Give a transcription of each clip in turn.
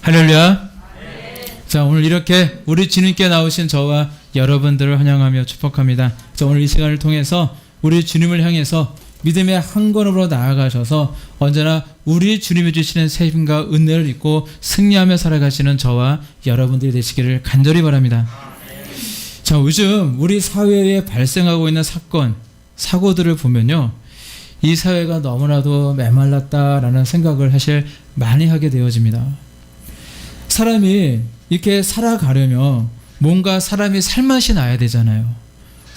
할렐루야. 자, 오늘 이렇게 우리 주님께 나오신 저와 여러분들을 환영하며 축복합니다. 자, 오늘 이 시간을 통해서 우리 주님을 향해서 믿음의 한 걸음으로 나아가셔서 언제나 우리 주님이 주시는 세임과 은혜를 입고 승리하며 살아가시는 저와 여러분들이 되시기를 간절히 바랍니다. 자, 요즘 우리 사회에 발생하고 있는 사건, 사고들을 보면요, 이 사회가 너무나도 메말랐다라는 생각을 사실 많이 하게 되어집니다. 사람이 이렇게 살아가려면 뭔가 사람이 살맛이 나야 되잖아요.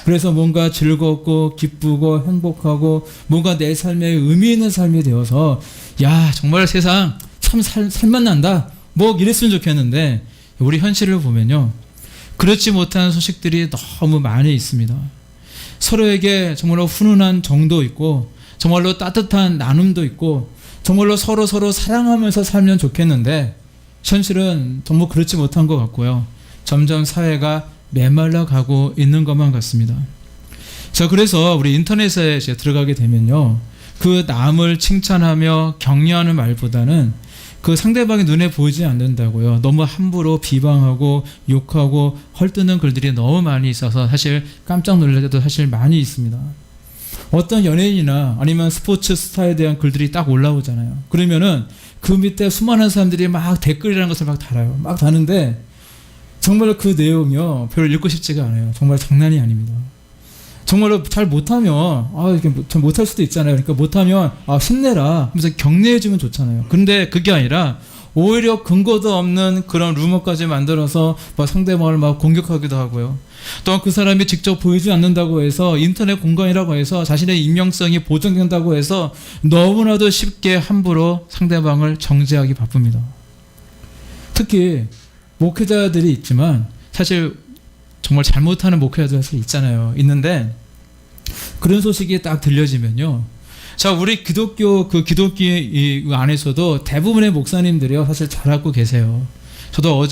그래서 뭔가 즐겁고 기쁘고 행복하고 뭔가 내 삶에 의미 있는 삶이 되어서 야, 정말 세상 참 살맛 난다, 뭐 이랬으면 좋겠는데, 우리 현실을 보면요, 그렇지 못한 소식들이 너무 많이 있습니다. 서로에게 정말로 훈훈한 정도 있고, 정말로 따뜻한 나눔도 있고, 정말로 서로 사랑하면서 살면 좋겠는데, 현실은 정말 그렇지 못한 것 같고요. 점점 사회가 메말라 가고 있는 것만 같습니다. 자, 그래서 우리 인터넷에 들어가게 되면요, 그 남을 칭찬하며 격려하는 말보다는 그 상대방의 눈에 보이지 않는다고요, 너무 함부로 비방하고 욕하고 헐뜯는 글들이 너무 많이 있어서 사실 깜짝 놀랄 때도 사실 많이 있습니다. 어떤 연예인이나 아니면 스포츠 스타에 대한 글들이 딱 올라오잖아요. 그러면은 그 밑에 수많은 사람들이 막 댓글이라는 것을 막 달아요. 막 다는데 정말 그 내용이요, 별로 읽고 싶지가 않아요. 정말 장난이 아닙니다. 정말로 잘 못하면 이렇게 잘 못할 수도 있잖아요. 그러니까 못하면 힘내라 하면서 격려해주면 좋잖아요. 근데 그게 아니라 오히려 근거도 없는 그런 루머까지 만들어서 막 상대방을 막 공격하기도 하고요. 또한 그 사람이 직접 보이지 않는다고 해서 인터넷 공간이라고 해서 자신의 익명성이 보존된다고 해서 너무나도 쉽게 함부로 상대방을 정죄하기 바쁩니다. 특히 목회자들이 있지만 사실 정말 잘못하는 목회자들 사실 있는데 그런 소식이 딱 들려지면요, 자, 우리 기독교 안에서도 대부분의 목사님들이요, 사실 잘 알고 계세요. 저도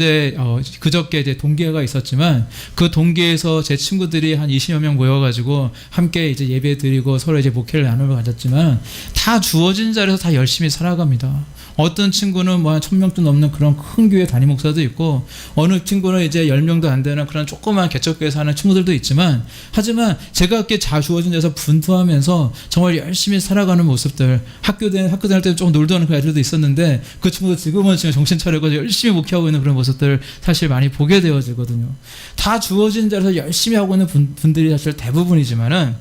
그저께 이제 동계가 있었지만 그 동계에서 제 친구들이 한 20여 명 모여가지고 함께 이제 예배 드리고 서로 이제 목회를 나누러 가졌지만 다 주어진 자리에서 다 열심히 살아갑니다. 어떤 친구는 뭐 한 1000명도 넘는 그런 큰 교회 담임 목사도 있고, 어느 친구는 이제 10명도 안 되는 그런 조그만 개척교회에서 하는 친구들도 있지만, 하지만 제가 이렇게 주어진 데서 분투하면서 정말 열심히 살아가는 모습들, 학교 다닐 때 좀 놀던 그 애들도 있었는데 그 친구도 지금 정신 차리고 열심히 목회하고 있는 그런 모습들 사실 많이 보게 되어지거든요. 다 주어진 자리에서 열심히 하고 있는 분들이 사실 대부분이지만은,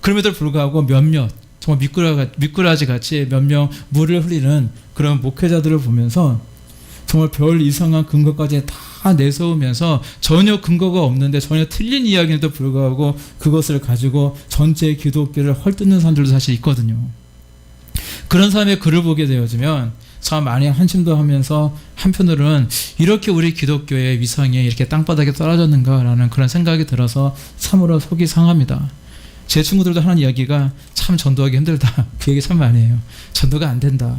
그럼에도 불구하고 몇몇 정말 미꾸라지 같이 몇 명 물을 흘리는 그런 목회자들을 보면서 정말 별 이상한 근거까지 다 내세우면서 전혀 근거가 없는데 전혀 틀린 이야기에도 불구하고 그것을 가지고 전체 기독교를 헐뜯는 사람들도 사실 있거든요. 그런 사람의 글을 보게 되어지면 참 많이 한심도 하면서, 한편으로는 이렇게 우리 기독교의 위상이 이렇게 땅바닥에 떨어졌는가라는 그런 생각이 들어서 참으로 속이 상합니다. 제 친구들도 하는 이야기가 참 전도하기 힘들다, 그 얘기 참 많이 해요. 전도가 안 된다.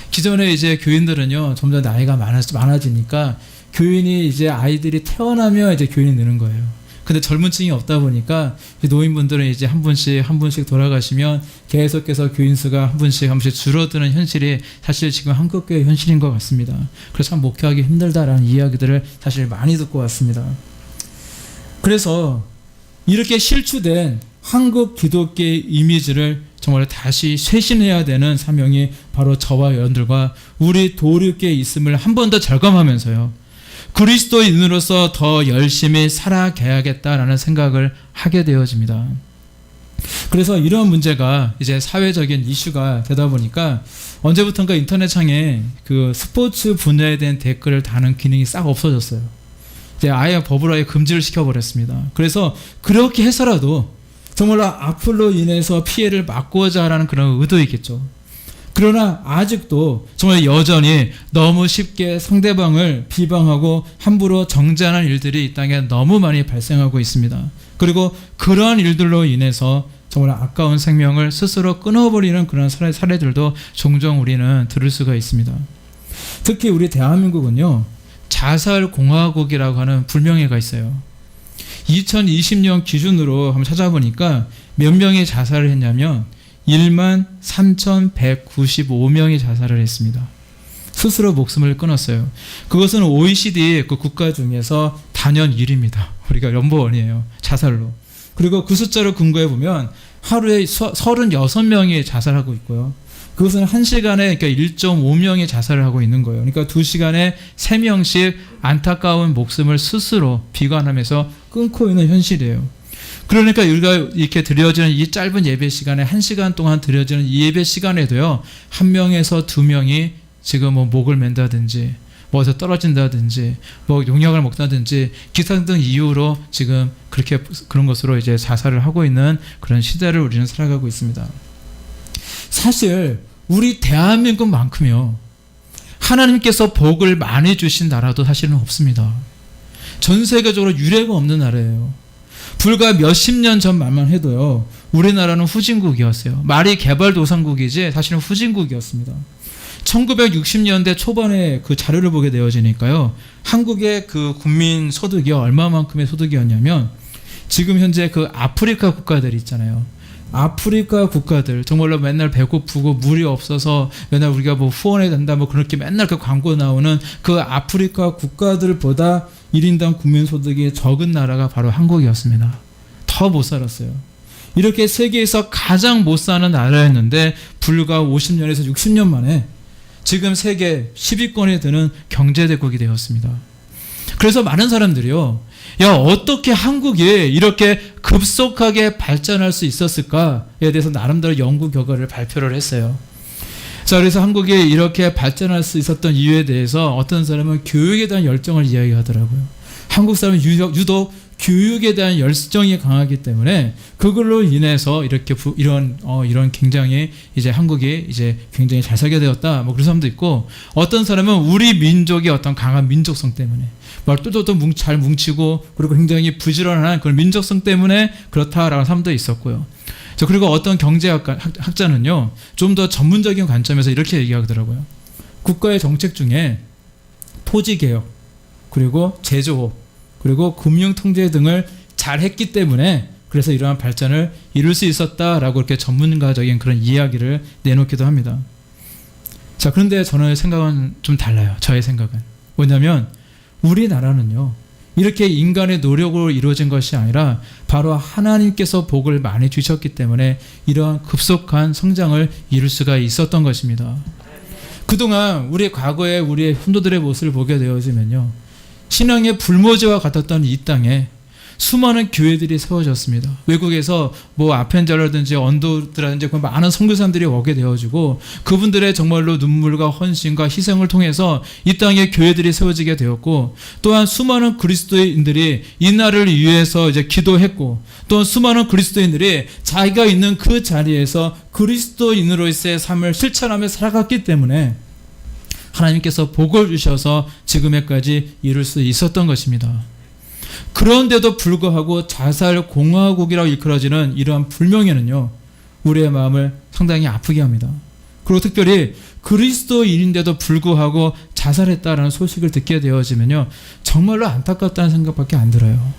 기존에 이제 교인들은요, 점점 나이가 많아지니까 교인이 이제 아이들이 태어나면 이제 교인이 느는 거예요. 근데 젊은 층이 없다 보니까 노인분들은 이제 한 분씩 돌아가시면 계속해서 교인 수가 한 분씩 줄어드는 현실이 사실 지금 한국교회 현실인 것 같습니다. 그래서 참 목회하기 힘들다라는 이야기들을 사실 많이 듣고 왔습니다. 그래서 이렇게 실추된 한국 기독교의 이미지를 정말 다시 쇄신해야 되는 사명이 바로 저와 여러분들과 우리 도륙교에 있음을 한 번 더 절감하면서요, 그리스도인으로서 더 열심히 살아가야겠다라는 생각을 하게 되어집니다. 그래서 이런 문제가 이제 사회적인 이슈가 되다 보니까 언제부턴가 인터넷창에 그 스포츠 분야에 대한 댓글을 다는 기능이 싹 없어졌어요. 이제 아예 법으로 아예 금지를 시켜버렸습니다. 그래서 그렇게 해서라도 정말로 악플로 인해서 피해를 막고자 하는 그런 의도이겠죠. 그러나 아직도 정말 여전히 너무 쉽게 상대방을 비방하고 함부로 정죄하는 일들이 이 땅에 너무 많이 발생하고 있습니다. 그리고 그러한 일들로 인해서 정말 아까운 생명을 스스로 끊어버리는 그런 사례들도 종종 우리는 들을 수가 있습니다. 특히 우리 대한민국은요, 자살공화국이라고 하는 불명예가 있어요. 2020년 기준으로 한번 찾아보니까 몇 명이 자살을 했냐면 13,195명이 자살을 했습니다. 스스로 목숨을 끊었어요. 그것은 OECD 그 국가 중에서 단연 1위입니다. 우리가 넘버원이에요. 자살로. 그리고 그 숫자를 근거해 보면 하루에 36명이 자살하고 있고요. 그것은 1시간에 그러니까 1.5명이 자살을 하고 있는 거예요. 그러니까 2시간에 3명씩 안타까운 목숨을 스스로 비관하면서 끊고 있는 현실이에요. 그러니까 우리가 이렇게 드려지는 이 짧은 예배 시간에 1시간 동안 드려지는 이 예배 시간에도요, 1명에서 2명이 지금 뭐 목을 맨다든지 뭐에서 떨어진다든지 뭐 용약을 먹다든지 기타 등 이유로 지금 그런 것으로 이제 자살을 하고 있는 그런 시대를 우리는 살아가고 있습니다. 사실 우리 대한민국만큼요, 하나님께서 복을 많이 주신 나라도 사실은 없습니다. 전 세계적으로 유례가 없는 나라예요. 불과 몇십 년 전만 해도요, 우리나라는 후진국이었어요. 말이 개발도상국이지 사실은 후진국이었습니다. 1960년대 초반에 그 자료를 보게 되어지니까요, 한국의 그 국민 소득이 얼마만큼의 소득이었냐면, 지금 현재 그 아프리카 국가들 있잖아요. 아프리카 국가들 정말로 맨날 배고프고 물이 없어서 맨날 우리가 뭐 후원해야 된다 뭐 그렇게 맨날 그 광고 나오는 그 아프리카 국가들보다 1인당 국민소득이 적은 나라가 바로 한국이었습니다. 더 못 살았어요. 이렇게 세계에서 가장 못 사는 나라였는데 불과 50년에서 60년 만에 지금 세계 10위권에 드는 경제대국이 되었습니다. 그래서 많은 사람들이요, 야, 어떻게 한국이 이렇게 급속하게 발전할 수 있었을까에 대해서 나름대로 연구 결과를 발표를 했어요. 자, 그래서 한국이 이렇게 발전할 수 있었던 이유에 대해서 어떤 사람은 교육에 대한 열정을 이야기하더라고요. 한국 사람은 유독 교육에 대한 열정이 강하기 때문에 그걸로 인해서 이렇게 이런 굉장히 이제 한국이 이제 굉장히 잘 살게 되었다. 뭐 그런 사람도 있고, 어떤 사람은 우리 민족의 어떤 강한 민족성 때문에 똘똘똘 잘 뭉치고 그리고 굉장히 부지런한 그런 민족성 때문에 그렇다라는 사람도 있었고요. 그리고 어떤 경제학자는요, 좀 더 전문적인 관점에서 이렇게 얘기하더라고요. 국가의 정책 중에 토지개혁, 그리고 제조업, 그리고 금융통제 등을 잘 했기 때문에 그래서 이러한 발전을 이룰 수 있었다라고 이렇게 전문가적인 그런 이야기를 내놓기도 합니다. 자, 그런데 저는 생각은 좀 달라요. 저의 생각은. 뭐냐면 우리나라는요, 이렇게 인간의 노력으로 이루어진 것이 아니라 바로 하나님께서 복을 많이 주셨기 때문에 이러한 급속한 성장을 이룰 수가 있었던 것입니다. 그동안 우리 과거에 우리의 훈도들의 모습을 보게 되어지면요, 신앙의 불모지와 같았던 이 땅에 수많은 교회들이 세워졌습니다. 외국에서 뭐 아펜저라든지 언더라든지 많은 선교사들이 오게 되어지고 그분들의 정말로 눈물과 헌신과 희생을 통해서 이 땅에 교회들이 세워지게 되었고, 또한 수많은 그리스도인들이 이 날을 위해서 이제 기도했고, 또 수많은 그리스도인들이 자기가 있는 그 자리에서 그리스도인으로서의 삶을 실천하며 살아갔기 때문에 하나님께서 복을 주셔서 지금에까지 이룰 수 있었던 것입니다. 그런데도 불구하고 자살 공화국이라고 일컬어지는 이러한 불명예는요, 우리의 마음을 상당히 아프게 합니다. 그리고 특별히 그리스도인인데도 불구하고 자살했다라는 소식을 듣게 되어지면요, 정말로 안타깝다는 생각밖에 안 들어요.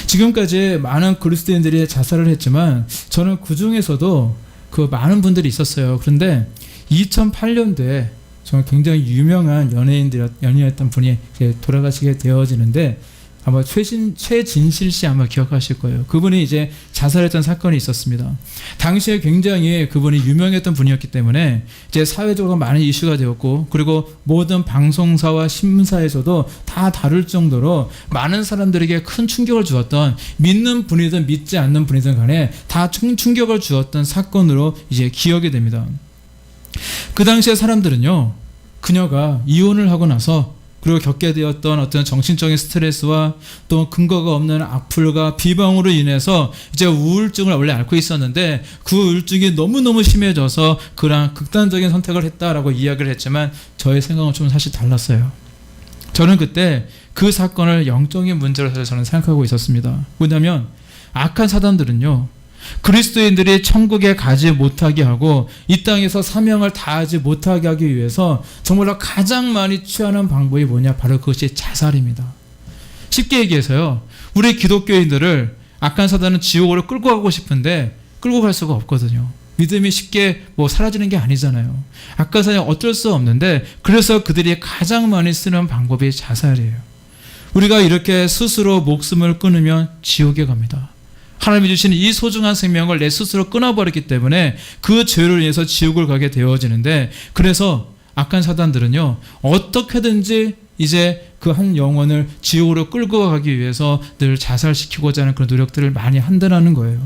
지금까지 많은 그리스도인들이 자살을 했지만 저는 그 중에서도 그 많은 분들이 있었어요. 그런데 2008년도에 정말 굉장히 유명한 연예인이었던 분이 돌아가시게 되어지는데, 아마 최진실 씨 아마 기억하실 거예요. 그분이 이제 자살했던 사건이 있었습니다. 당시에 굉장히 그분이 유명했던 분이었기 때문에 이제 사회적으로 많은 이슈가 되었고, 그리고 모든 방송사와 신문사에서도 다 다룰 정도로 많은 사람들에게 큰 충격을 주었던, 믿는 분이든 믿지 않는 분이든 간에 다 충격을 주었던 사건으로 이제 기억이 됩니다. 그 당시에 사람들은요, 그녀가 이혼을 하고 나서 그리고 겪게 되었던 어떤 정신적인 스트레스와 또 근거가 없는 악플과 비방으로 인해서 이제 우울증을 원래 앓고 있었는데 그 우울증이 너무너무 심해져서 그런 극단적인 선택을 했다라고 이야기를 했지만 저의 생각은 좀 사실 달랐어요. 저는 그때 그 사건을 영적인 문제로 저는 생각하고 있었습니다. 뭐냐면 악한 사단들은요, 그리스도인들이 천국에 가지 못하게 하고 이 땅에서 사명을 다하지 못하게 하기 위해서 정말로 가장 많이 취하는 방법이 뭐냐, 바로 그것이 자살입니다. 쉽게 얘기해서요, 우리 기독교인들을 악한 사단은 지옥으로 끌고 가고 싶은데 끌고 갈 수가 없거든요. 믿음이 쉽게 뭐 사라지는 게 아니잖아요. 아까사는 어쩔 수 없는데 그래서 그들이 가장 많이 쓰는 방법이 자살이에요. 우리가 이렇게 스스로 목숨을 끊으면 지옥에 갑니다. 하나님이 주신 이 소중한 생명을 내 스스로 끊어버렸기 때문에 그 죄를 위해서 지옥을 가게 되어지는데, 그래서 악한 사단들은요 어떻게든지 이제 그 한 영혼을 지옥으로 끌고 가기 위해서 늘 자살시키고자 하는 그런 노력들을 많이 한다는 거예요.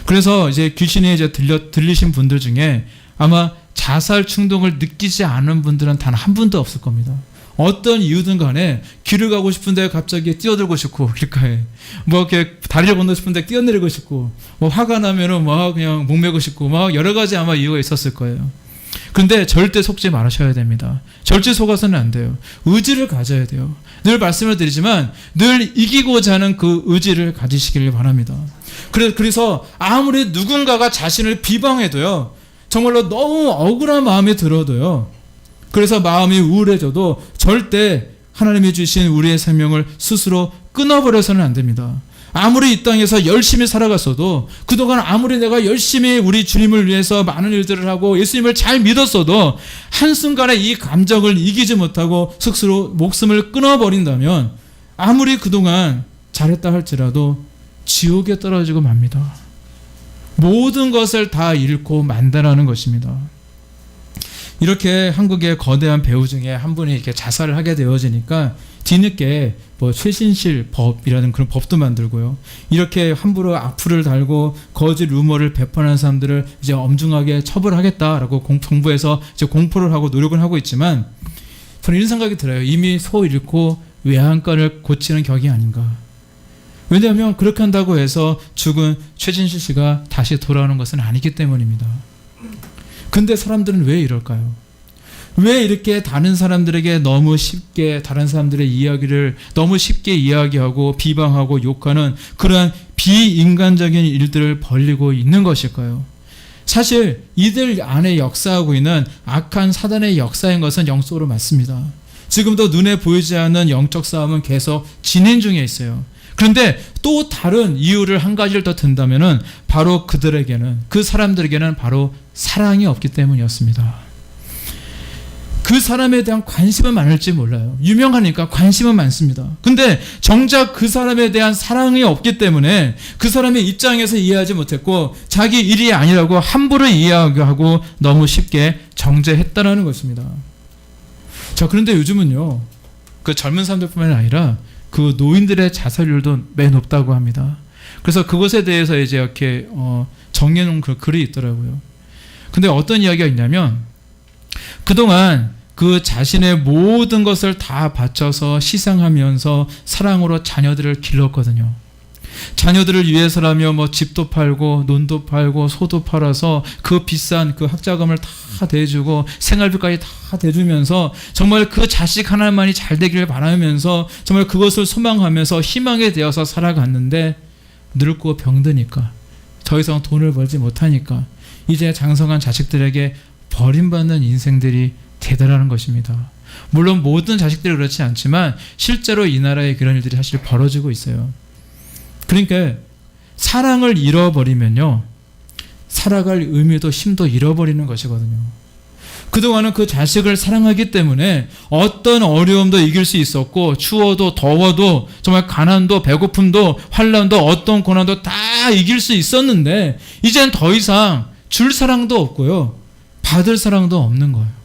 그래서 이제 귀신이 이제 들리신 분들 중에 아마 자살 충동을 느끼지 않은 분들은 단 한 분도 없을 겁니다. 어떤 이유든 간에 길을 가고 싶은데 갑자기 뛰어들고 싶고, 길가에 뭐 이렇게 다리를 건너 싶은데 뛰어내리고 싶고, 뭐 화가 나면은 막 그냥 목매고 싶고, 막 여러 가지 아마 이유가 있었을 거예요. 근데 절대 속지 말으셔야 됩니다. 절대 속아서는 안 돼요. 의지를 가져야 돼요. 늘 말씀을 드리지만 늘 이기고자 하는 그 의지를 가지시길 바랍니다. 그래서 아무리 누군가가 자신을 비방해도요, 정말로 너무 억울한 마음이 들어도요, 그래서 마음이 우울해져도 절대 하나님이 주신 우리의 생명을 스스로 끊어버려서는 안 됩니다. 아무리 이 땅에서 열심히 살아갔어도, 그동안 아무리 내가 열심히 우리 주님을 위해서 많은 일들을 하고 예수님을 잘 믿었어도 한순간에 이 감정을 이기지 못하고 스스로 목숨을 끊어버린다면 아무리 그동안 잘했다 할지라도 지옥에 떨어지고 맙니다. 모든 것을 다 잃고 만다라는 것입니다. 이렇게 한국의 거대한 배우 중에 한 분이 이렇게 자살을 하게 되어지니까 뒤늦게 뭐 최신실 법이라는 그런 법도 만들고요. 이렇게 함부로 악플을 달고 거짓 루머를 배포하는 사람들을 이제 엄중하게 처벌하겠다라고 정부에서 이제 공포를 하고 노력을 하고 있지만, 저는 이런 생각이 들어요. 이미 소 잃고 외양간을 고치는 격이 아닌가. 왜냐하면 그렇게 한다고 해서 죽은 최진실 씨가 다시 돌아오는 것은 아니기 때문입니다. 근데 사람들은 왜 이럴까요? 왜 이렇게 다른 사람들에게 너무 쉽게 다른 사람들의 이야기를 너무 쉽게 이야기하고 비방하고 욕하는 그러한 비인간적인 일들을 벌이고 있는 것일까요? 사실 이들 안에 역사하고 있는 악한 사단의 역사인 것은 영적으로 맞습니다. 지금도 눈에 보이지 않는 영적 싸움은 계속 진행 중에 있어요. 그런데 또 다른 이유를 한 가지를 더 든다면은 바로 그들에게는, 그 사람들에게는 바로 사랑이 없기 때문이었습니다. 그 사람에 대한 관심은 많을지 몰라요. 유명하니까 관심은 많습니다. 근데 정작 그 사람에 대한 사랑이 없기 때문에 그 사람의 입장에서 이해하지 못했고 자기 일이 아니라고 함부로 이해하고 너무 쉽게 정죄했다라는 것입니다. 자, 그런데 요즘은요, 그 젊은 사람들뿐만 아니라 그 노인들의 자살률도 매 높다고 합니다. 그래서 그것에 대해서 이제 이렇게 정리해놓은 그 글이 있더라고요. 근데 어떤 이야기가 있냐면, 그동안 그 자신의 모든 것을 다 바쳐서 희생하면서 사랑으로 자녀들을 길렀거든요. 자녀들을 위해서라며 뭐 집도 팔고 논도 팔고 소도 팔아서 그 비싼 그 학자금을 다 대주고 생활비까지 다 대주면서 정말 그 자식 하나만이 잘 되기를 바라면서 정말 그것을 소망하면서 희망에 되어서 살아갔는데, 늙고 병드니까 더 이상 돈을 벌지 못하니까 이제 장성한 자식들에게 버림받는 인생들이 대단한 것입니다. 물론 모든 자식들이 그렇지 않지만 실제로 이 나라에 그런 일들이 사실 벌어지고 있어요. 그러니까 사랑을 잃어버리면요, 살아갈 의미도 힘도 잃어버리는 것이거든요. 그동안은 그 자식을 사랑하기 때문에 어떤 어려움도 이길 수 있었고, 추워도 더워도 정말 가난도 배고픔도 환난도 어떤 고난도 다 이길 수 있었는데 이젠 더 이상 줄 사랑도 없고요, 받을 사랑도 없는 거예요.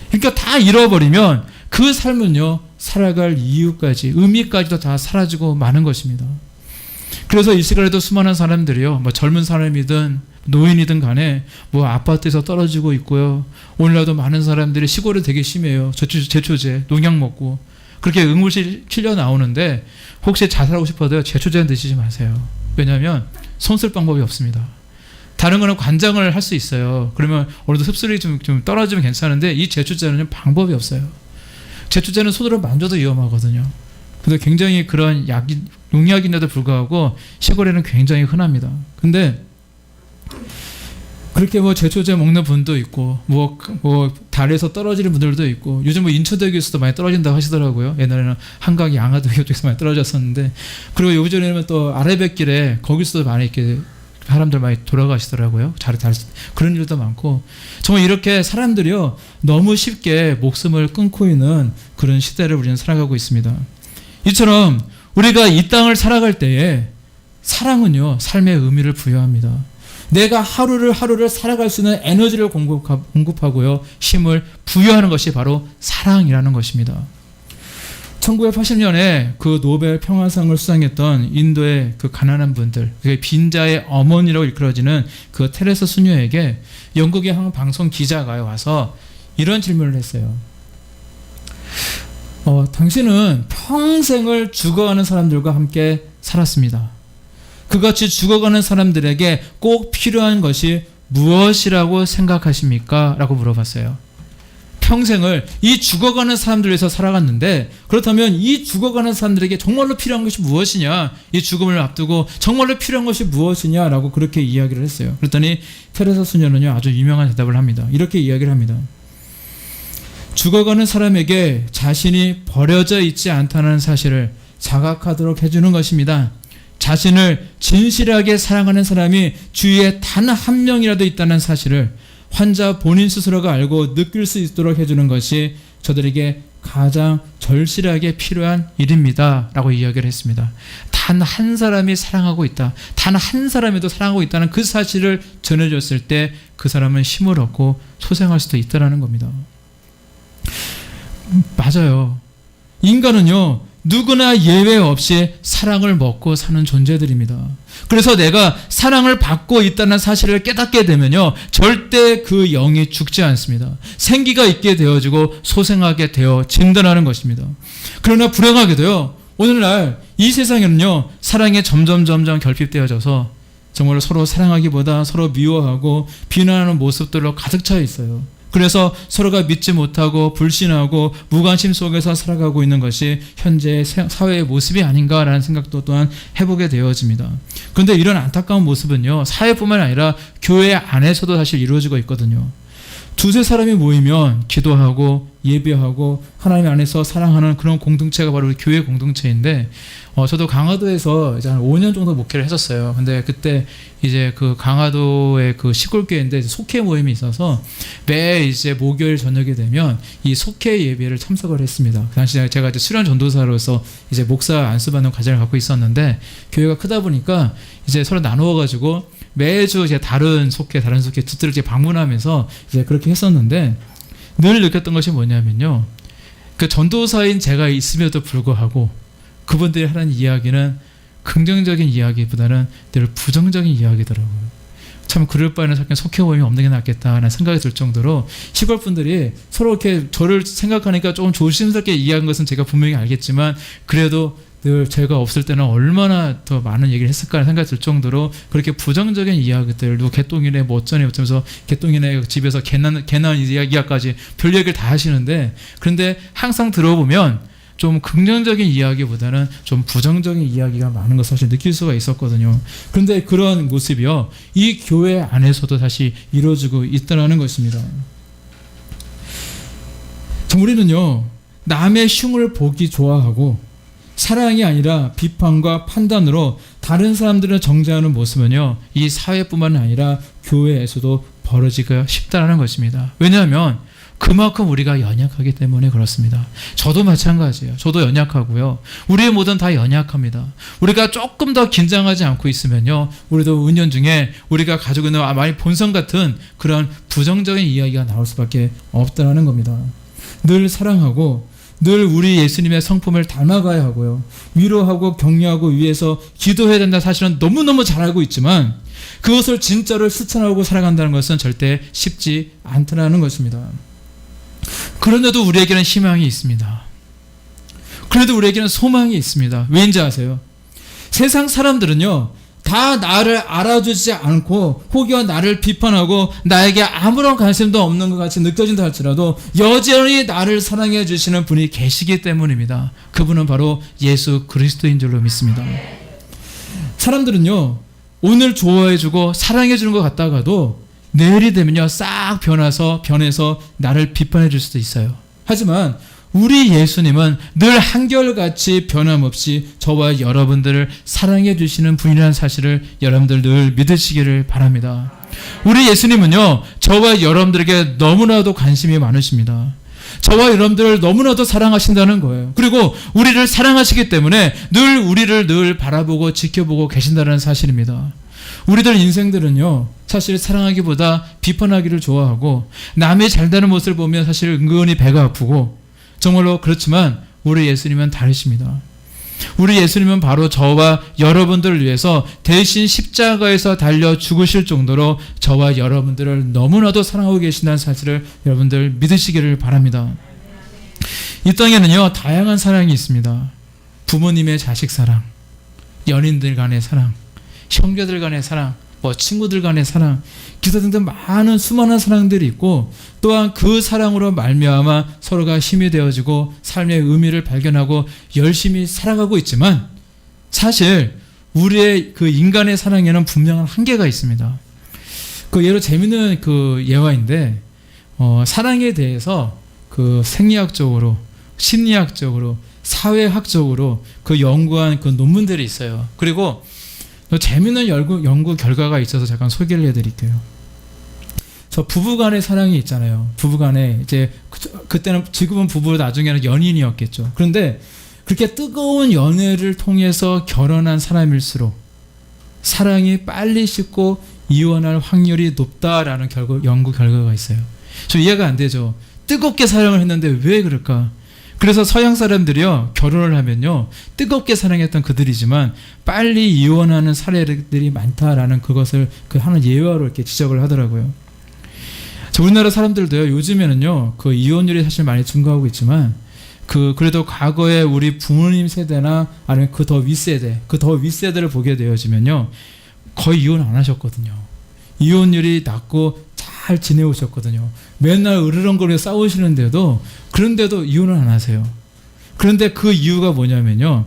그러니까 다 잃어버리면 그 삶은요, 살아갈 이유까지, 의미까지도 다 사라지고 마는 것입니다. 그래서 이 시간에도 수많은 사람들이요, 뭐 젊은 사람이든 노인이든 간에 뭐 아파트에서 떨어지고 있고요. 오늘날도 많은 사람들이 시골에 되게 심해요. 제초제, 농약 먹고 그렇게 응급실 킬려 나오는데, 혹시 자살하고 싶어도요, 제초제는 드시지 마세요. 왜냐하면 손 쓸 방법이 없습니다. 다른 거는 관장을 할 수 있어요. 그러면 어느 정도 흡수력이 좀 떨어지면 괜찮은데 이 제초제는 방법이 없어요. 제초제는 손으로 만져도 위험하거든요. 근데 굉장히 그런 농약인데도 불구하고 시골에는 굉장히 흔합니다. 근데 그렇게 뭐 제초제 먹는 분도 있고, 뭐 달에서 떨어지는 분들도 있고, 요즘 뭐 인천대교에서도 많이 떨어진다고 하시더라고요. 옛날에는 한강 양화대교 쪽에서 많이 떨어졌었는데, 그리고 요즘에는 또 아래뱃길에 거기서도 많이 이렇게 사람들 많이 돌아가시더라고요. 그런 일도 많고 정말 이렇게 사람들이요 너무 쉽게 목숨을 끊고 있는 그런 시대를 우리는 살아가고 있습니다. 이처럼 우리가 이 땅을 살아갈 때에 사랑은요 삶의 의미를 부여합니다. 내가 하루를 살아갈 수 있는 에너지를 공급하고요 힘을 부여하는 것이 바로 사랑이라는 것입니다. 1980년에 그 노벨 평화상을 수상했던 인도의 그 가난한 분들, 빈자의 어머니라고 일컬어지는 그 테레사 수녀에게 영국의 한 방송 기자가 와서 이런 질문을 했어요. 당신은 평생을 죽어가는 사람들과 함께 살았습니다. 그같이 죽어가는 사람들에게 꼭 필요한 것이 무엇이라고 생각하십니까? 라고 물어봤어요. 평생을 이 죽어가는 사람들 위해서 살아갔는데 그렇다면 이 죽어가는 사람들에게 정말로 필요한 것이 무엇이냐, 이 죽음을 앞두고 정말로 필요한 것이 무엇이냐라고 그렇게 이야기를 했어요. 그랬더니 테레사 수녀는요 아주 유명한 대답을 합니다. 이렇게 이야기를 합니다. 죽어가는 사람에게 자신이 버려져 있지 않다는 사실을 자각하도록 해주는 것입니다. 자신을 진실하게 사랑하는 사람이 주위에 단 한 명이라도 있다는 사실을 환자 본인 스스로가 알고 느낄 수 있도록 해주는 것이 저들에게 가장 절실하게 필요한 일입니다 라고 이야기를 했습니다. 단 한 사람이 사랑하고 있다, 단 한 사람이도 사랑하고 있다는 그 사실을 전해줬을 때 그 사람은 힘을 얻고 소생할 수도 있다는 겁니다. 맞아요. 인간은요 누구나 예외 없이 사랑을 먹고 사는 존재들입니다. 그래서 내가 사랑을 받고 있다는 사실을 깨닫게 되면요 절대 그 영이 죽지 않습니다. 생기가 있게 되어지고 소생하게 되어진다는 것입니다. 그러나 불행하게도요 오늘날 이 세상에는요 사랑이 점점 결핍되어져서 정말 서로 사랑하기보다 서로 미워하고 비난하는 모습들로 가득 차 있어요. 그래서 서로가 믿지 못하고 불신하고 무관심 속에서 살아가고 있는 것이 현재의 사회의 모습이 아닌가라는 생각도 또한 해보게 되어집니다. 그런데 이런 안타까운 모습은요 사회뿐만 아니라 교회 안에서도 사실 이루어지고 있거든요. 두세 사람이 모이면 기도하고 예배하고 하나님 안에서 사랑하는 그런 공동체가 바로 교회 공동체인데 저도 강화도에서 이제 한 5년 정도 목회를 했었어요. 근데 그때 이제 그 강화도의 그 시골교회인데 속회 모임이 있어서 매 이제 목요일 저녁에 되면 이 속회 예배를 참석을 했습니다. 그 당시에 제가 이제 수련 전도사로서 이제 목사 안수받는 과정을 갖고 있었는데 교회가 크다 보니까 이제 서로 나누어가지고 매주 이제 다른 속회 집들을 이제 방문하면서 이제 그렇게 했었는데 늘 느꼈던 것이 뭐냐면요. 그 전도사인 제가 있음에도 불구하고 그분들이 하는 이야기는 긍정적인 이야기보다는 늘 부정적인 이야기더라고요. 참 그럴 바에는 그냥 속회 모임이 없는 게 낫겠다라는 생각이 들 정도로 시골 분들이 서로 이렇게 저를 생각하니까 조금 조심스럽게 이해한 것은 제가 분명히 알겠지만 그래도 늘 제가 없을 때는 얼마나 더 많은 얘기를 했을까 생각이 들 정도로 그렇게 부정적인 이야기들, 누구 개똥이네 뭐 어쩌면서 개똥이네 집에서 개난 이야기까지 별 얘기를 다 하시는데 그런데 항상 들어보면 좀 긍정적인 이야기보다는 좀 부정적인 이야기가 많은 것을 사실 느낄 수가 있었거든요. 그런데 그런 모습이요 이 교회 안에서도 다시 이루어지고 있다는 것입니다. 참 우리는요 남의 흉을 보기 좋아하고 사랑이 아니라 비판과 판단으로 다른 사람들을 정죄하는 모습은요 이 사회뿐만 아니라 교회에서도 벌어지기가 쉽다는 것입니다. 왜냐하면 그만큼 우리가 연약하기 때문에 그렇습니다. 저도 마찬가지예요. 저도 연약하고요. 우리의 모든 다 연약합니다. 우리가 조금 더 긴장하지 않고 있으면요 우리도 은연중에 우리가 가지고 있는 많이 본성 같은 그런 부정적인 이야기가 나올 수밖에 없다는 겁니다. 늘 사랑하고 늘 우리 예수님의 성품을 닮아가야 하고요. 위로하고 격려하고 위해서 기도해야 된다 사실은 너무너무 잘 알고 있지만 그것을 진짜로 실천하고 살아간다는 것은 절대 쉽지 않다는 것입니다. 그런데도 우리에게는 희망이 있습니다. 그래도 우리에게는 소망이 있습니다. 왜인지 아세요? 세상 사람들은요 다 나를 알아주지 않고 혹여 나를 비판하고 나에게 아무런 관심도 없는 것 같이 느껴진다 할지라도 여전히 나를 사랑해 주시는 분이 계시기 때문입니다. 그분은 바로 예수 그리스도인 줄로 믿습니다. 사람들은요 오늘 좋아해주고 사랑해주는 것 같다가도 내일이 되면요 싹 변해서 나를 비판해 줄 수도 있어요. 하지만 우리 예수님은 늘 한결같이 변함없이 저와 여러분들을 사랑해 주시는 분이라는 사실을 여러분들 늘 믿으시기를 바랍니다. 우리 예수님은요, 저와 여러분들에게 너무나도 관심이 많으십니다. 저와 여러분들을 너무나도 사랑하신다는 거예요. 그리고 우리를 사랑하시기 때문에 늘 우리를 늘 바라보고 지켜보고 계신다는 사실입니다. 우리들 인생들은요, 사실 사랑하기보다 비판하기를 좋아하고 남이 잘되는 모습을 보면 사실 은근히 배가 아프고, 정말로 그렇지만 우리 예수님은 다르십니다. 우리 예수님은 바로 저와 여러분들을 위해서 대신 십자가에서 달려 죽으실 정도로 저와 여러분들을 너무나도 사랑하고 계신다는 사실을 여러분들 믿으시기를 바랍니다. 이 땅에는요, 다양한 사랑이 있습니다. 부모님의 자식 사랑, 연인들 간의 사랑, 형제들 간의 사랑, 친구들 간의 사랑, 기타 등등 많은 수많은 사랑들이 있고, 또한 그 사랑으로 말미암아 서로가 힘이 되어지고 삶의 의미를 발견하고 열심히 살아가고 있지만, 사실 우리의 그 인간의 사랑에는 분명한 한계가 있습니다. 그 예로 재밌는 그 예화인데, 사랑에 대해서 그 생리학적으로, 심리학적으로, 사회학적으로 그 연구한 그 논문들이 있어요. 그리고 재미있는 연구 결과가 있어서 잠깐 소개를 해드릴게요. 저 부부간의 사랑이 있잖아요. 부부간에 이제 그때는, 지금은 부부, 나중에는 연인이었겠죠. 그런데 그렇게 뜨거운 연애를 통해서 결혼한 사람일수록 사랑이 빨리 식고 이혼할 확률이 높다라는 연구 결과가 있어요. 저 이해가 안 되죠. 뜨겁게 사랑을 했는데 왜 그럴까? 그래서 서양 사람들이요, 결혼을 하면요, 뜨겁게 사랑했던 그들이지만 빨리 이혼하는 사례들이 많다라는 그것을 그 하는 예화로 이렇게 지적을 하더라고요. 우리나라 사람들도요, 요즘에는요, 그 이혼율이 사실 많이 증가하고 있지만, 그래도 과거에 우리 부모님 세대나 아니면 그 더 윗세대, 그 더 윗세대를 보게 되어지면요, 거의 이혼 안 하셨거든요. 이혼율이 낮고 잘 지내오셨거든요. 맨날 으르렁거리며 싸우시는데도, 그런데도 이혼을 안 하세요. 그런데 그 이유가 뭐냐면요,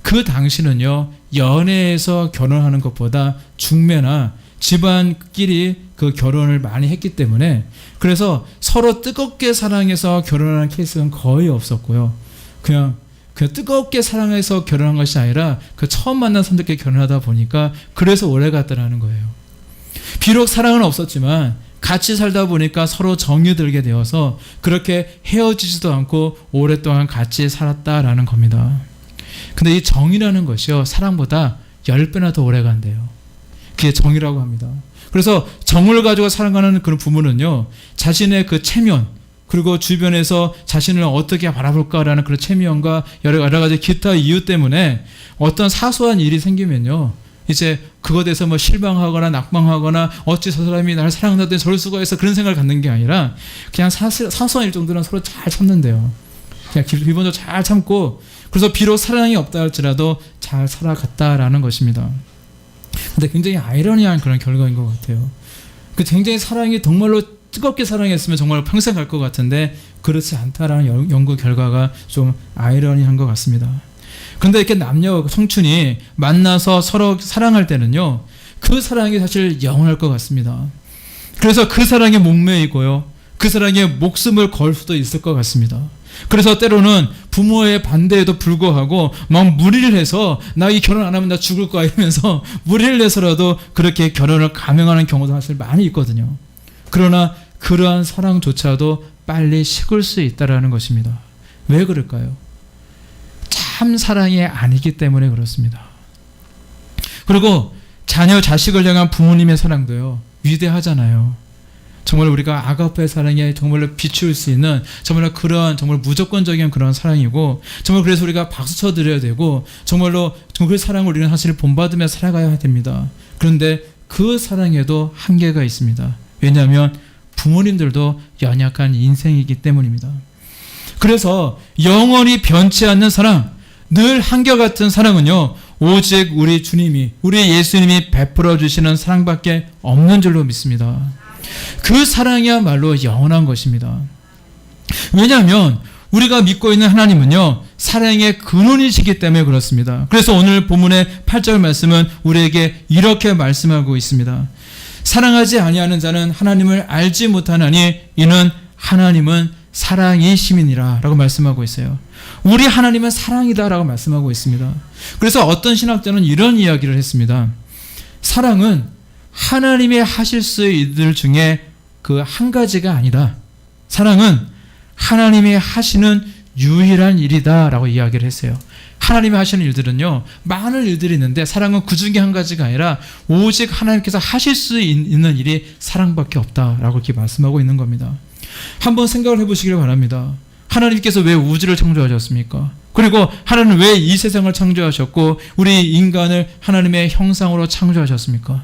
그 당시는요, 연애에서 결혼하는 것보다 중매나 집안끼리 그 결혼을 많이 했기 때문에, 그래서 서로 뜨겁게 사랑해서 결혼하는 케이스는 거의 없었고요. 그냥 뜨겁게 사랑해서 결혼한 것이 아니라 그 처음 만난 사람들끼리 결혼하다 보니까 그래서 오래 갔다라는 거예요. 비록 사랑은 없었지만 같이 살다 보니까 서로 정이 들게 되어서 그렇게 헤어지지도 않고 오랫동안 같이 살았다라는 겁니다. 근데 이 정이라는 것이요, 사랑보다 10배나 더 오래 간대요. 그게 정이라고 합니다. 그래서 정을 가지고 살아가는 그런 부모는요, 자신의 그 체면, 그리고 주변에서 자신을 어떻게 바라볼까라는 그런 체면과 여러 가지 기타 이유 때문에 어떤 사소한 일이 생기면요, 이제 그것에 대해서 뭐 실망하거나 낙망하거나 어찌 저 사람이 나를 사랑한다더니 저럴 수가 있어, 그런 생각을 갖는 게 아니라 그냥 사소한 일 정도는 서로 잘 참는데요. 그냥 기본적으로 잘 참고, 그래서 비록 사랑이 없다 할지라도 잘 살아갔다라는 것입니다. 근데 굉장히 아이러니한 그런 결과인 것 같아요. 굉장히 사랑이 정말로 뜨겁게 사랑했으면 정말 평생 갈 것 같은데 그렇지 않다라는 연구 결과가 좀 아이러니한 것 같습니다. 그런데 이렇게 남녀 청춘이 만나서 서로 사랑할 때는요, 그 사랑이 사실 영원할 것 같습니다. 그래서 그 사랑에 목매이고요, 그 사랑에 목숨을 걸 수도 있을 것 같습니다. 그래서 때로는 부모의 반대에도 불구하고 막 무리를 해서 나 이 결혼 안 하면 나 죽을 거야 이러면서 무리를 해서라도 그렇게 결혼을 감행하는 경우도 사실 많이 있거든요. 그러나 그러한 사랑조차도 빨리 식을 수 있다는 것입니다. 왜 그럴까요? 참 사랑이 아니기 때문에 그렇습니다. 그리고 자식을 향한 부모님의 사랑도요, 위대하잖아요. 정말 우리가 아가페 사랑에 정말로 비추일 수 있는 정말로 그런 정말 무조건적인 그런 사랑이고, 정말 그래서 우리가 박수 쳐드려야 되고, 정말로 그 사랑을 우리는 사실 본받으며 살아가야 됩니다. 그런데 그 사랑에도 한계가 있습니다. 왜냐하면 부모님들도 연약한 인생이기 때문입니다. 그래서 영원히 변치 않는 사랑, 늘 한결같은 사랑은요, 오직 우리 주님이, 우리 예수님이 베풀어 주시는 사랑밖에 없는 줄로 믿습니다. 그 사랑이야말로 영원한 것입니다. 왜냐하면 우리가 믿고 있는 하나님은요, 사랑의 근원이시기 때문에 그렇습니다. 그래서 오늘 본문의 8절 말씀은 우리에게 이렇게 말씀하고 있습니다. 사랑하지 아니하는 자는 하나님을 알지 못하나니 이는 하나님은 사랑이 힘이니라 라고 말씀하고 있어요. 우리 하나님은 사랑이다 라고 말씀하고 있습니다. 그래서 어떤 신학자는 이런 이야기를 했습니다. 사랑은 하나님이 하실 수 있는 일 중에 그 한 가지가 아니다. 사랑은 하나님이 하시는 유일한 일이다 라고 이야기를 했어요. 하나님이 하시는 일들은요, 많은 일들이 있는데 사랑은 그 중에 한 가지가 아니라 오직 하나님께서 하실 수 있는 일이 사랑밖에 없다라고 이렇게 말씀하고 있는 겁니다. 한번 생각을 해보시길 바랍니다. 하나님께서 왜 우주를 창조하셨습니까? 그리고 하나님은 왜 이 세상을 창조하셨고 우리 인간을 하나님의 형상으로 창조하셨습니까?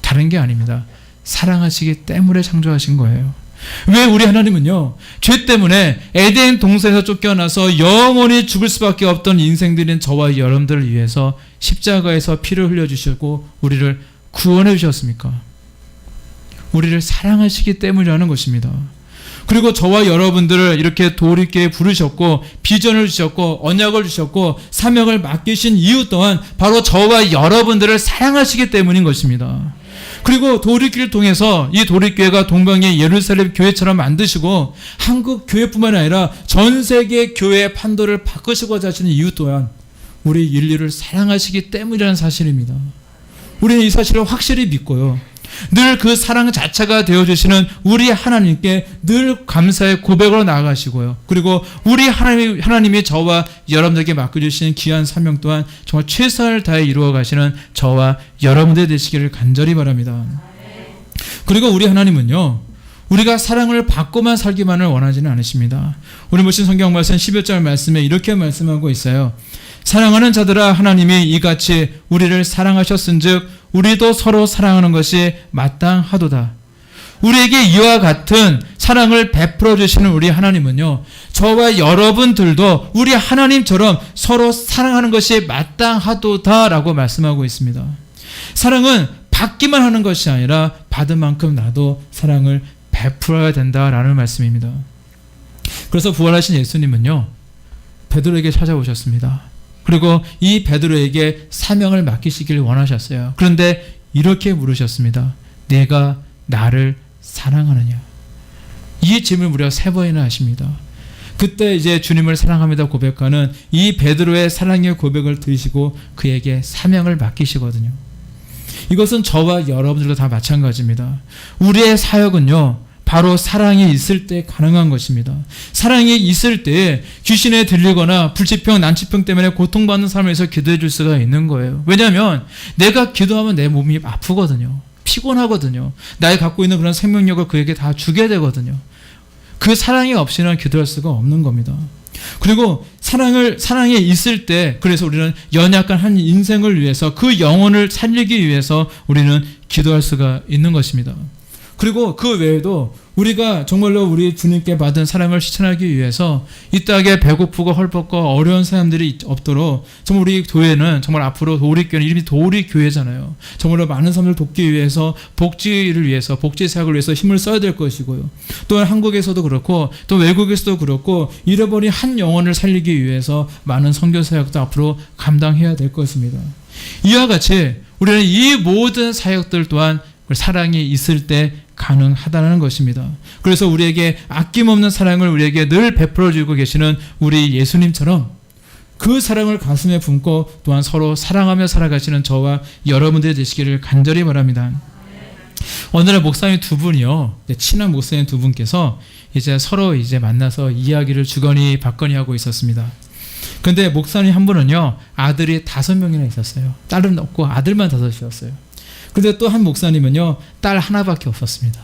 다른 게 아닙니다. 사랑하시기 때문에 창조하신 거예요. 왜 우리 하나님은요, 죄 때문에 에덴 동산에서 쫓겨나서 영원히 죽을 수밖에 없던 인생들인 저와 여러분들을 위해서 십자가에서 피를 흘려주시고 우리를 구원해 주셨습니까? 우리를 사랑하시기 때문이라는 것입니다. 그리고 저와 여러분들을 이렇게 도리께 부르셨고 비전을 주셨고 언약을 주셨고 사명을 맡기신 이유 또한 바로 저와 여러분들을 사랑하시기 때문인 것입니다. 그리고 도리교를 통해서 이 도리교회가 동방의 예루살렘 교회처럼 만드시고 한국 교회뿐만 아니라 전 세계 교회의 판도를 바꾸시고자 하시는 이유 또한 우리 인류를 사랑하시기 때문이라는 사실입니다. 우리는 이 사실을 확실히 믿고요, 늘 그 사랑 자체가 되어주시는 우리 하나님께 늘 감사의 고백으로 나아가시고요, 그리고 우리 하나님이 저와 여러분들에게 맡겨주시는 귀한 사명 또한 정말 최선을 다해 이루어 가시는 저와 여러분들 되시기를 간절히 바랍니다. 그리고 우리 하나님은요, 우리가 사랑을 받고만 살기만을 원하지는 않으십니다. 우리 보신 성경 말씀 11절 말씀에 이렇게 말씀하고 있어요. 사랑하는 자들아, 하나님이 이같이 우리를 사랑하셨은즉 우리도 서로 사랑하는 것이 마땅하도다. 우리에게 이와 같은 사랑을 베풀어 주시는 우리 하나님은요, 저와 여러분들도 우리 하나님처럼 서로 사랑하는 것이 마땅하도다라고 말씀하고 있습니다. 사랑은 받기만 하는 것이 아니라 받은 만큼 나도 사랑을 베풀어야 된다라는 말씀입니다. 그래서 부활하신 예수님은요, 베드로에게 찾아오셨습니다. 그리고 이 베드로에게 사명을 맡기시길 원하셨어요. 그런데 이렇게 물으셨습니다. 내가 나를 사랑하느냐? 이 질문을 무려 3번이나 하십니다. 그때 이제 주님을 사랑합니다 고백하는 이 베드로의 사랑의 고백을 들으시고 그에게 사명을 맡기시거든요. 이것은 저와 여러분들도 다 마찬가지입니다. 우리의 사역은요, 바로 사랑이 있을 때 가능한 것입니다. 사랑이 있을 때 귀신에 들리거나 불치병, 난치병 때문에 고통받는 사람에서 기도해 줄 수가 있는 거예요. 왜냐하면 내가 기도하면 내 몸이 아프거든요. 피곤하거든요. 나의 갖고 있는 그런 생명력을 그에게 다 주게 되거든요. 그 사랑이 없이는 기도할 수가 없는 겁니다. 그리고 사랑이 있을 때, 그래서 우리는 연약한 한 인생을 위해서 그 영혼을 살리기 위해서 우리는 기도할 수가 있는 것입니다. 그리고 그 외에도 우리가 정말로 우리 주님께 받은 사랑을 실천하기 위해서 이 땅에 배고프고 헐벗고 어려운 사람들이 없도록 정말 우리 교회는 정말 앞으로 도리교회는 이름이 도리교회잖아요. 정말로 많은 사람들 돕기 위해서 복지를 위해서 복지 사역을 위해서 힘을 써야 될 것이고요. 또한 한국에서도 그렇고 또 외국에서도 그렇고 잃어버린 한 영혼을 살리기 위해서 많은 선교 사역도 앞으로 감당해야 될 것입니다. 이와 같이 우리는 이 모든 사역들 또한 사랑이 있을 때 가능하다는 것입니다. 그래서 우리에게 아낌없는 사랑을 우리에게 늘 베풀어 주고 계시는 우리 예수님처럼 그 사랑을 가슴에 품고 또한 서로 사랑하며 살아가시는 저와 여러분들이 되시기를 간절히 바랍니다. 오늘날 목사님 두 분이요, 친한 목사님 두 분께서 이제 서로 이제 만나서 이야기를 주거니 받거니 하고 있었습니다. 근데 목사님 한 분은요, 아들이 5명이나 있었어요. 딸은 없고 아들만 5이었어요. 근데 또 한 목사님은요, 딸 하나밖에 없었습니다.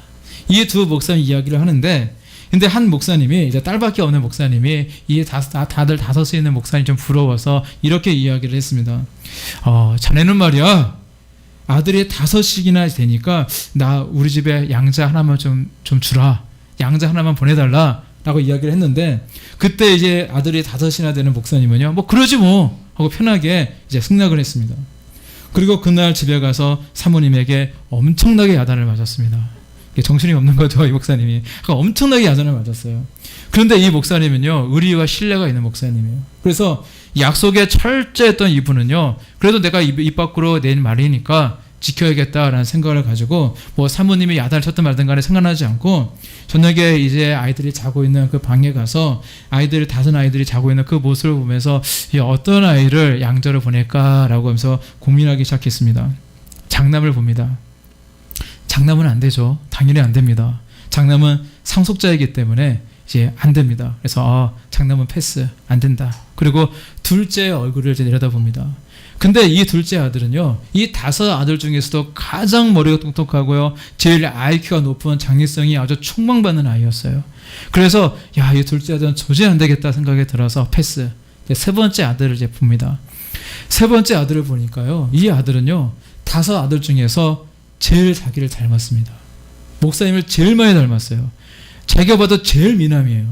이 두 목사님 이야기를 하는데, 근데 한 목사님이, 이제 딸밖에 없는 목사님이 이 다들 5이 있는 목사님 좀 부러워서 이렇게 이야기를 했습니다. 자네는 말이야, 아들이 5씩이나 되니까 나 우리 집에 양자 하나만 좀 주라. 양자 하나만 보내달라. 라고 이야기를 했는데, 그때 이제 아들이 5이나 되는 목사님은요, 뭐 그러지 뭐 하고 편하게 이제 승낙을 했습니다. 그리고 그날 집에 가서 사모님에게 엄청나게 야단을 맞았습니다. 정신이 없는 거죠, 이 목사님이. 엄청나게 야단을 맞았어요. 그런데 이 목사님은요, 의리와 신뢰가 있는 목사님이에요. 그래서 약속에 철저했던 이분은요, 그래도 내가 입 밖으로 낸 말이니까 지켜야겠다라는 생각을 가지고 뭐 사모님이 야단을 쳤든 말든 간에 상관하지 않고 저녁에 이제 아이들이 자고 있는 그 방에 가서 다섯 아이들이 자고 있는 그 모습을 보면서 어떤 아이를 양자로 보낼까라고 하면서 고민하기 시작했습니다. 장남을 봅니다. 장남은 안 되죠. 당연히 안 됩니다. 장남은 상속자이기 때문에 이제 안 됩니다. 그래서 장남은 패스, 안 된다. 그리고 둘째 얼굴을 이제 내려다봅니다. 근데 이 둘째 아들은요, 이 5 아들 중에서도 가장 머리가 똑똑하고요, 제일 IQ가 높은 장래성이 아주 촉망받는 아이였어요. 그래서 이 둘째 아들은 도저히 안 되겠다 생각이 들어서 패스. 세 번째 아들을 이제 봅니다. 세 번째 아들을 보니까요, 이 아들은요, 5 아들 중에서 제일 자기를 닮았습니다. 목사님을 제일 많이 닮았어요. 자기가 봐도 제일 미남이에요.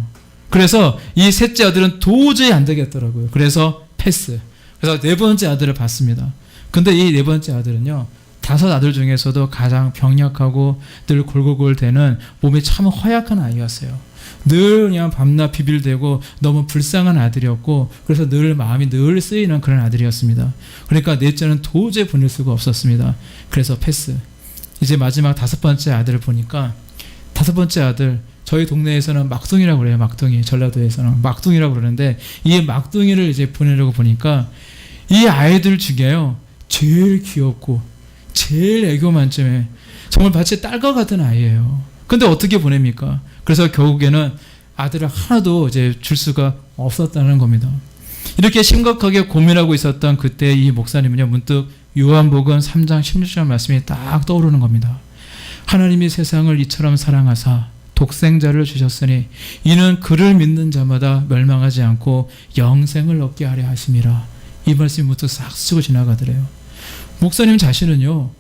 그래서 이 셋째 아들은 도저히 안 되겠더라고요. 그래서 패스. 그래서 네 번째 아들을 봤습니다. 근데 이 네 번째 아들은요, 5 아들 중에서도 가장 병약하고 늘 골골골대는 몸이 참 허약한 아이였어요. 늘 그냥 밤낮 비빌대고 너무 불쌍한 아들이었고, 그래서 늘 마음이 늘 쓰이는 그런 아들이었습니다. 그러니까 넷째는 도저히 보낼 수가 없었습니다. 그래서 패스. 이제 마지막 5번째 아들을 보니까 5번째 아들, 저희 동네에서는 막둥이라고 그래요. 막둥이. 전라도에서는 막둥이라고 그러는데, 이 막둥이를 이제 보내려고 보니까 이 아이들 중에요, 제일 귀엽고 제일 애교 만점에 정말 마치 딸과 같은 아이예요. 근데 어떻게 보냅니까? 그래서 결국에는 아들을 하나도 이제 줄 수가 없었다는 겁니다. 이렇게 심각하게 고민하고 있었던 그때 이 목사님은요, 문득 요한복음 3장 16절 말씀이 딱 떠오르는 겁니다. 하나님이 세상을 이처럼 사랑하사 독생자를 주셨으니 이는 그를 믿는 자마다 멸망하지 않고 영생을 얻게 하려 하심이라. 이 말씀이 문득 싹 스치고 지나가더래요. 목사님 자신은요,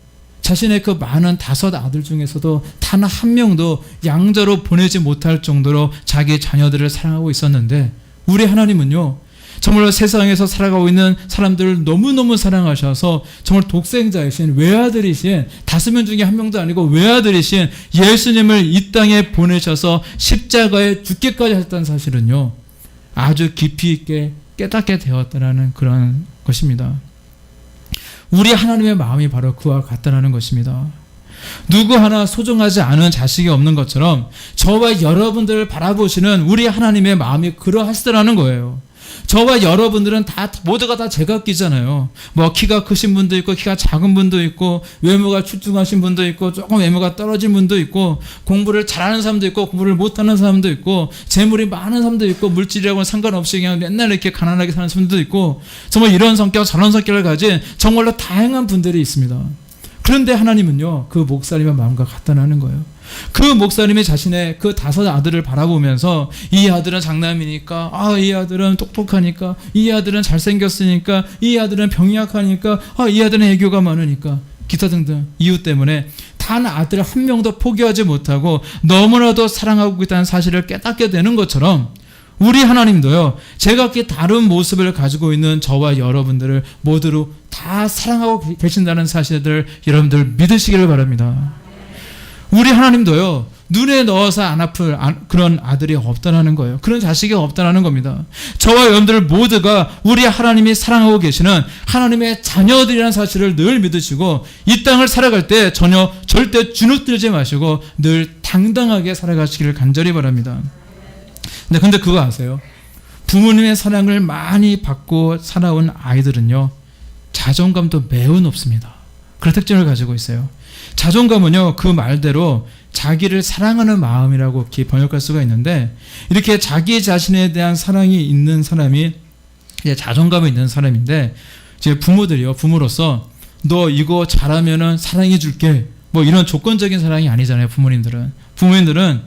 자신의 그 많은 5 아들 중에서도 단 한 명도 양자로 보내지 못할 정도로 자기 자녀들을 사랑하고 있었는데, 우리 하나님은요, 정말 세상에서 살아가고 있는 사람들을 너무너무 사랑하셔서 정말 독생자이신 외아들이신 5명 중에 1명도 아니고 외아들이신 예수님을 이 땅에 보내셔서 십자가에 죽기까지 하셨다는 사실은요, 아주 깊이 있게 깨닫게 되었다는 그런 것입니다. 우리 하나님의 마음이 바로 그와 같다는 것입니다. 누구 하나 소중하지 않은 자식이 없는 것처럼 저와 여러분들을 바라보시는 우리 하나님의 마음이 그러하시더라는 거예요. 저와 여러분들은 모두가 다 제각기잖아요. 뭐 키가 크신 분도 있고 키가 작은 분도 있고 외모가 출중하신 분도 있고 조금 외모가 떨어진 분도 있고 공부를 잘하는 사람도 있고 공부를 못하는 사람도 있고 재물이 많은 사람도 있고 물질이라고는 상관없이 그냥 맨날 이렇게 가난하게 사는 사람도 있고 정말 이런 성격 저런 성격을 가진 정말로 다양한 분들이 있습니다. 그런데 하나님은요, 그 목사님의 마음과 같다는 거예요. 그 목사님이 자신의 그 5 아들을 바라보면서 이 아들은 장남이니까, 이 아들은 똑똑하니까, 이 아들은 잘생겼으니까, 이 아들은 병약하니까, 이 아들은 애교가 많으니까, 기타 등등 이유 때문에 단 아들 한 명도 포기하지 못하고 너무나도 사랑하고 있다는 사실을 깨닫게 되는 것처럼 우리 하나님도요, 제각기 다른 모습을 가지고 있는 저와 여러분들을 모두로 다 사랑하고 계신다는 사실을 여러분들 믿으시기를 바랍니다. 우리 하나님도요, 눈에 넣어서 안 아플 그런 아들이 없다는 거예요. 그런 자식이 없다는 겁니다. 저와 여러분들 모두가 우리 하나님이 사랑하고 계시는 하나님의 자녀들이라는 사실을 늘 믿으시고 이 땅을 살아갈 때 절대 주눅들지 마시고 늘 당당하게 살아가시기를 간절히 바랍니다. 근데 그거 아세요? 부모님의 사랑을 많이 받고 살아온 아이들은요, 자존감도 매우 높습니다. 그런 특징을 가지고 있어요. 자존감은요, 그 말대로 자기를 사랑하는 마음이라고 이렇게 번역할 수가 있는데, 이렇게 자기 자신에 대한 사랑이 있는 사람이 이제 자존감이 있는 사람인데, 이제 부모로서 너 이거 잘하면은 사랑해 줄게, 뭐 이런 조건적인 사랑이 아니잖아요. 부모님들은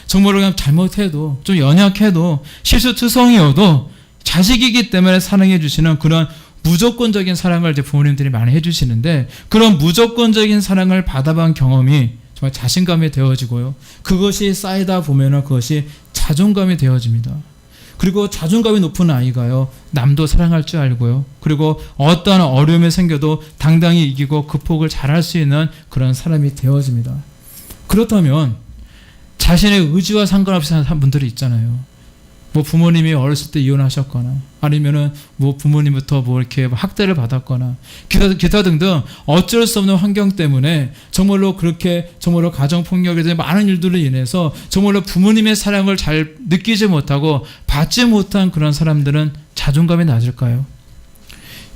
정말로 그냥 잘못해도 좀 연약해도 실수투성이어도 자식이기 때문에 사랑해 주시는 그런 무조건적인 사랑을 이제 부모님들이 많이 해주시는데, 그런 무조건적인 사랑을 받아본 경험이 정말 자신감이 되어지고요, 그것이 쌓이다 보면은 그것이 자존감이 되어집니다. 그리고 자존감이 높은 아이가요, 남도 사랑할 줄 알고요, 그리고 어떠한 어려움이 생겨도 당당히 이기고 극복을 잘할 수 있는 그런 사람이 되어집니다. 그렇다면 자신의 의지와 상관없이 사는 분들이 있잖아요. 뭐 부모님이 어렸을 때 이혼하셨거나 아니면은 뭐 부모님부터 뭐 이렇게 학대를 받았거나 기타 등등 어쩔 수 없는 환경 때문에 정말로 그렇게 정말로 가정폭력에 대한 많은 일들로 인해서 정말로 부모님의 사랑을 잘 느끼지 못하고 받지 못한 그런 사람들은 자존감이 낮을까요?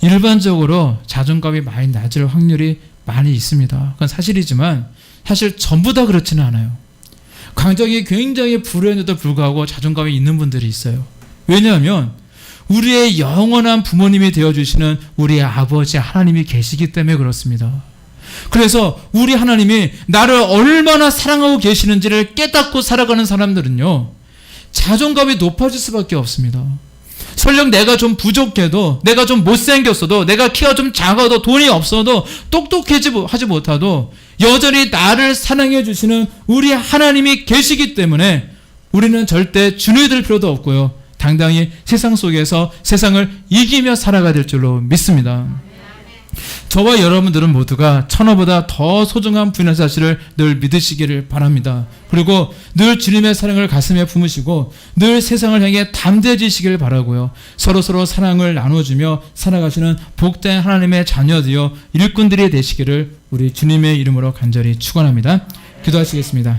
일반적으로 자존감이 많이 낮을 확률이 많이 있습니다. 그건 사실이지만 사실 전부 다 그렇지는 않아요. 가정이 굉장히 불우했는데도 불구하고 자존감이 있는 분들이 있어요. 왜냐하면 우리의 영원한 부모님이 되어주시는 우리의 아버지 하나님이 계시기 때문에 그렇습니다. 그래서 우리 하나님이 나를 얼마나 사랑하고 계시는지를 깨닫고 살아가는 사람들은요, 자존감이 높아질 수밖에 없습니다. 설령 내가 좀 부족해도, 내가 좀 못생겼어도, 내가 키가 좀 작아도, 돈이 없어도, 똑똑하지 못하도 여전히 나를 사랑해 주시는 우리 하나님이 계시기 때문에 우리는 절대 주눅들 필요도 없고요, 당당히 세상 속에서 세상을 이기며 살아가야 될 줄로 믿습니다. 저와 여러분들은 모두가 천하보다 더 소중한 분이라는 사실을 늘 믿으시기를 바랍니다. 그리고 늘 주님의 사랑을 가슴에 품으시고 늘 세상을 향해 담대해지시기를 바라고요. 서로 사랑을 나눠주며 살아가시는 복된 하나님의 자녀되어 일꾼들이 되시기를 우리 주님의 이름으로 간절히 축원합니다. 기도하시겠습니다.